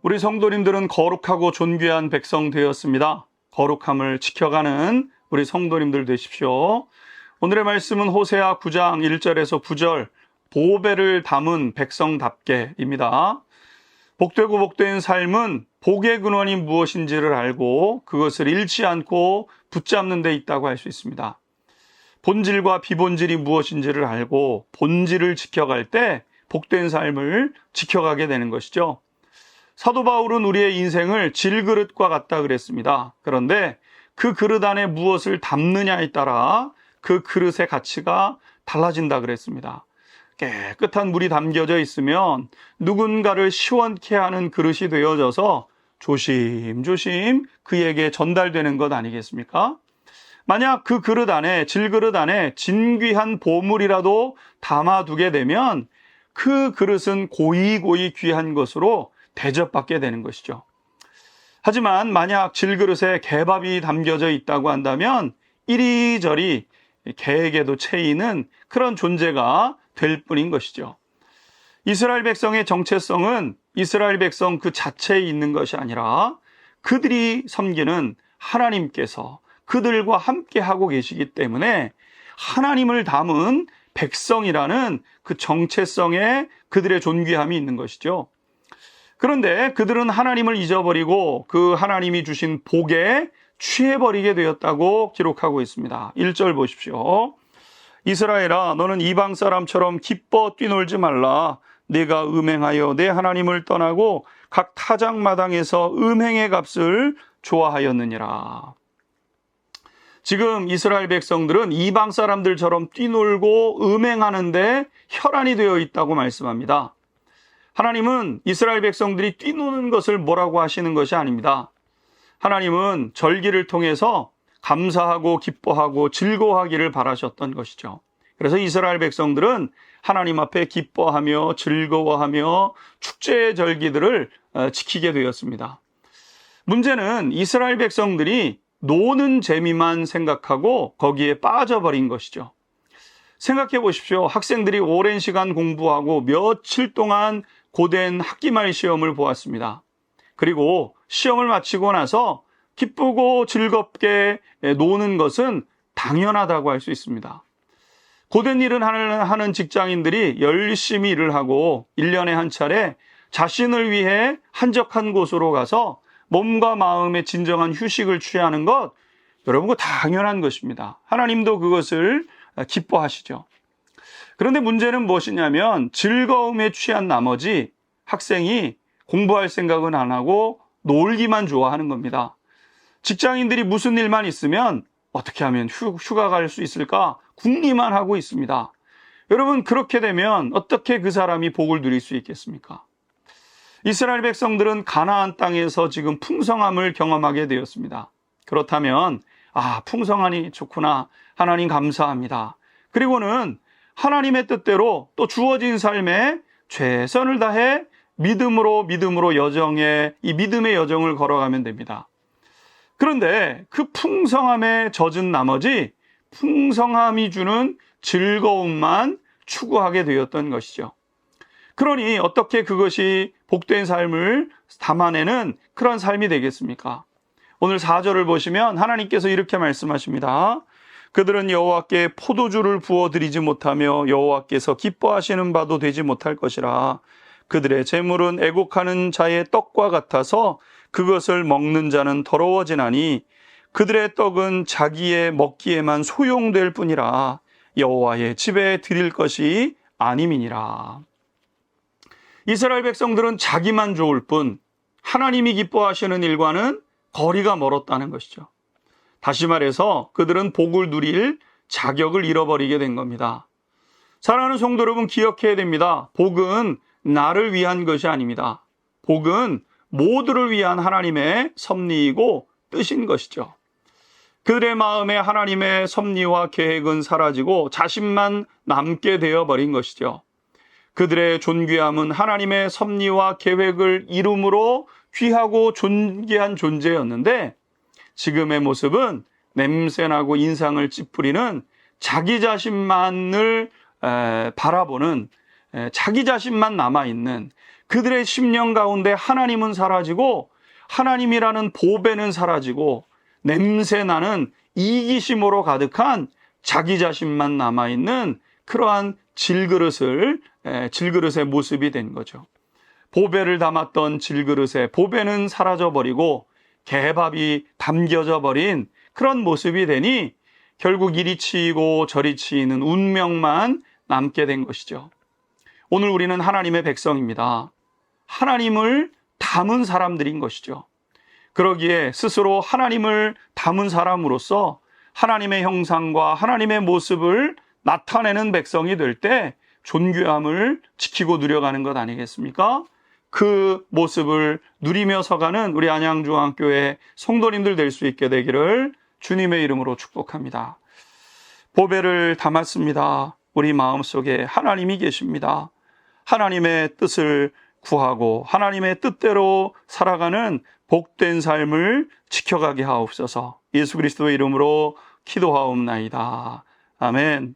우리 성도님들은 거룩하고 존귀한 백성 되었습니다. 거룩함을 지켜가는 우리 성도님들 되십시오. 오늘의 말씀은 호세아 9장 1절에서 9절 보배를 담은 백성답게입니다. 복되고 복된 삶은 복의 근원이 무엇인지를 알고 그것을 잃지 않고 붙잡는 데 있다고 할 수 있습니다. 본질과 비본질이 무엇인지를 알고 본질을 지켜갈 때 복된 삶을 지켜가게 되는 것이죠. 사도 바울은 우리의 인생을 질그릇과 같다 그랬습니다. 그런데 그 그릇 안에 무엇을 담느냐에 따라 그 그릇의 가치가 달라진다 그랬습니다. 깨끗한 물이 담겨져 있으면 누군가를 시원케 하는 그릇이 되어져서 조심조심 그에게 전달되는 것 아니겠습니까? 만약 그 그릇 안에, 질그릇 안에 진귀한 보물이라도 담아두게 되면 그 그릇은 고이고이 귀한 것으로 대접받게 되는 것이죠. 하지만 만약 질그릇에 개밥이 담겨져 있다고 한다면 이리저리 개에게도 채이는 그런 존재가 될 뿐인 것이죠. 이스라엘 백성의 정체성은 이스라엘 백성 그 자체에 있는 것이 아니라 그들이 섬기는 하나님께서 그들과 함께 하고 계시기 때문에 하나님을 담은 백성이라는 그 정체성에 그들의 존귀함이 있는 것이죠. 그런데 그들은 하나님을 잊어버리고 그 하나님이 주신 복에 취해버리게 되었다고 기록하고 있습니다. 1절 보십시오. 이스라엘아, 너는 이방 사람처럼 기뻐 뛰놀지 말라. 네가 음행하여 내 하나님을 떠나고 각 타작마당에서 음행의 값을 좋아하였느니라. 지금 이스라엘 백성들은 이방 사람들처럼 뛰놀고 음행하는데 혈안이 되어 있다고 말씀합니다. 하나님은 이스라엘 백성들이 뛰노는 것을 뭐라고 하시는 것이 아닙니다. 하나님은 절기를 통해서 감사하고 기뻐하고 즐거워하기를 바라셨던 것이죠. 그래서 이스라엘 백성들은 하나님 앞에 기뻐하며 즐거워하며 축제의 절기들을 지키게 되었습니다. 문제는 이스라엘 백성들이 노는 재미만 생각하고 거기에 빠져버린 것이죠. 생각해 보십시오. 학생들이 오랜 시간 공부하고 며칠 동안 고된 학기말 시험을 보았습니다. 그리고 시험을 마치고 나서 기쁘고 즐겁게 노는 것은 당연하다고 할 수 있습니다. 고된 일을 하는 직장인들이 열심히 일을 하고 1년에 한 차례 자신을 위해 한적한 곳으로 가서 몸과 마음의 진정한 휴식을 취하는 것, 여러분, 그거 당연한 것입니다. 하나님도 그것을 기뻐하시죠. 그런데 문제는 무엇이냐면 즐거움에 취한 나머지 학생이 공부할 생각은 안 하고 놀기만 좋아하는 겁니다. 직장인들이 무슨 일만 있으면 어떻게 하면 휴가 갈 수 있을까 궁리만 하고 있습니다. 여러분, 그렇게 되면 어떻게 그 사람이 복을 누릴 수 있겠습니까? 이스라엘 백성들은 가나안 땅에서 지금 풍성함을 경험하게 되었습니다. 그렇다면 풍성하니 좋구나, 하나님 감사합니다. 그리고는 하나님의 뜻대로 또 주어진 삶에 최선을 다해 믿음으로 이 믿음의 여정을 걸어가면 됩니다. 그런데 그 풍성함에 젖은 나머지 풍성함이 주는 즐거움만 추구하게 되었던 것이죠. 그러니 어떻게 그것이 복된 삶을 담아내는 그런 삶이 되겠습니까? 오늘 4절을 보시면 하나님께서 이렇게 말씀하십니다. 그들은 여호와께 포도주를 부어드리지 못하며 여호와께서 기뻐하시는 바도 되지 못할 것이라. 그들의 재물은 애곡하는 자의 떡과 같아서 그것을 먹는 자는 더러워지나니 그들의 떡은 자기의 먹기에만 소용될 뿐이라. 여호와의 집에 드릴 것이 아님이니라. 이스라엘 백성들은 자기만 좋을 뿐 하나님이 기뻐하시는 일과는 거리가 멀었다는 것이죠. 다시 말해서 그들은 복을 누릴 자격을 잃어버리게 된 겁니다. 사랑하는 성도 여러분, 기억해야 됩니다. 복은 나를 위한 것이 아닙니다. 복은 모두를 위한 하나님의 섭리이고 뜻인 것이죠. 그들의 마음에 하나님의 섭리와 계획은 사라지고 자신만 남게 되어버린 것이죠. 그들의 존귀함은 하나님의 섭리와 계획을 이룸으로 귀하고 존귀한 존재였는데 지금의 모습은 냄새나고 인상을 찌푸리는 자기 자신만을 바라보는, 자기 자신만 남아있는 그들의 심령 가운데 하나님은 사라지고 하나님이라는 보배는 사라지고 냄새나는 이기심으로 가득한 자기 자신만 남아있는 그러한 질그릇의 모습이 된 거죠. 보배를 담았던 질그릇에 보배는 사라져버리고 개밥이 담겨져 버린 그런 모습이 되니 결국 이리 치이고 저리 치이는 운명만 남게 된 것이죠. 오늘 우리는 하나님의 백성입니다. 하나님을 담은 사람들인 것이죠. 그러기에 스스로 하나님을 담은 사람으로서 하나님의 형상과 하나님의 모습을 나타내는 백성이 될 때 존귀함을 지키고 누려가는 것 아니겠습니까? 그 모습을 누리며 서가는 우리 안양중앙교회 성도님들 될 수 있게 되기를 주님의 이름으로 축복합니다. 보배를 담았습니다. 우리 마음속에 하나님이 계십니다. 하나님의 뜻을 구하고 하나님의 뜻대로 살아가는 복된 삶을 지켜가게 하옵소서. 예수 그리스도의 이름으로 기도하옵나이다. 아멘.